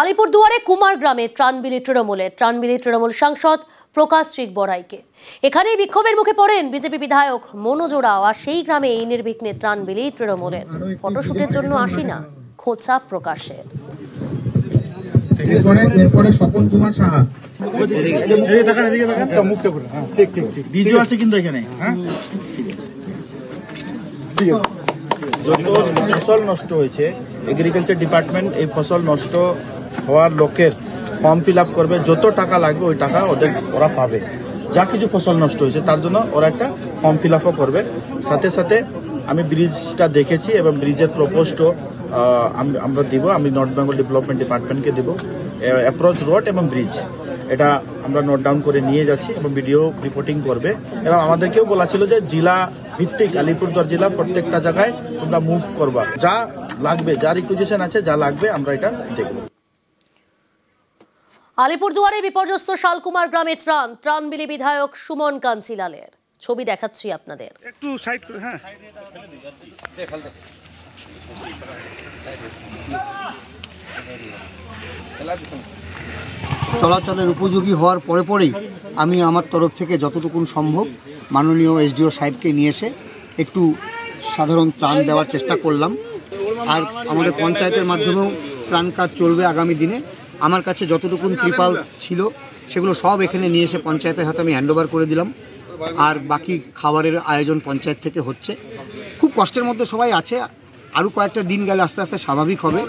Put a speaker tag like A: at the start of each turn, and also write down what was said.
A: আলিপুরদুয়ারে কুমারগ্রামে ত্রাণ তৃণমূল সাংসদ প্রকাশ সিং বড়াইকে। এখানেই বিক্ষোভের মুখে পড়েন বিজেপি বিধায়ক মনোজ ওরাও। আর সেই গ্রামে এই নির্বিঘ্নে ত্রাণ বিলি তৃণমূলের। ফটোশুটের জন্য আসি না, খোঁচা প্রকাশের।
B: এরপরে স্বপন কুমার সাহা
C: যত ফসল নষ্ট হয়েছে, এগ্রিকালচার ডিপার্টমেন্ট এই ফসল নষ্ট হওয়ার লোকের ফর্ম ফিল আপ করবে, যত টাকা লাগবে ওই টাকা ওরা পাবে। যা কিছু ফসল নষ্ট হয়েছে তার জন্য ওরা একটা ফর্ম ফিল আপও করবে। সাথে সাথে আমি ব্রিজটা দেখেছি এবং ব্রিজের প্রপোজও আমরা দিব। আমি নর্থ বেঙ্গল ডেভেলপমেন্ট ডিপার্টমেন্টকে দেব। অ্যাপ্রোচ রোড এবং ব্রিজ এটা আমরা নোট ডাউন করে নিয়ে যাচ্ছি এবং ভিডিও রিপোর্টিং করবে। এবং আমাদেরকেও বলা ছিল যে জেলা ভিত্তিক আলিপুরদুয়ার জেলার প্রত্যেকটা জায়গায় তোমরা মুভ করবা, যা লাগবে, যা রিকুইজিশন আছে, যা লাগবে আমরা এটা দেখব।
A: আলিপুরদুয়ারে বিপর্যস্ত শালকুমার গ্রামে ত্রাণ বিলি বিধায়ক সুমন কাঞ্চিলালের। ছবি দেখাচ্ছি আপনাদের।
D: একটু সাইড করে, হ্যাঁ
E: চলাচলের উপযোগী হওয়ার পরেই আমি আমার তরফ থেকে যতটুকু সম্ভব মাননীয় এসডিও সাহেবকে নিয়ে এসে একটু সাধারণ ত্রাণ দেওয়ার চেষ্টা করলাম। আর আমাদের পঞ্চায়েতের মাধ্যমেও ত্রাণ কাজ চলবে আগামী দিনে। আমার কাছে যতটুকু ত্রিপাল ছিল সেগুলো সব এখানে নিয়ে এসে পঞ্চায়েতের হাতে আমি হ্যান্ডওভার করে দিলাম। আর বাকি খাবারের আয়োজন পঞ্চায়েত থেকে হচ্ছে। খুব কষ্টের মধ্যে সবাই আছে, আরও কয়েকটা দিন গেলে আস্তে আস্তে স্বাভাবিক হবে।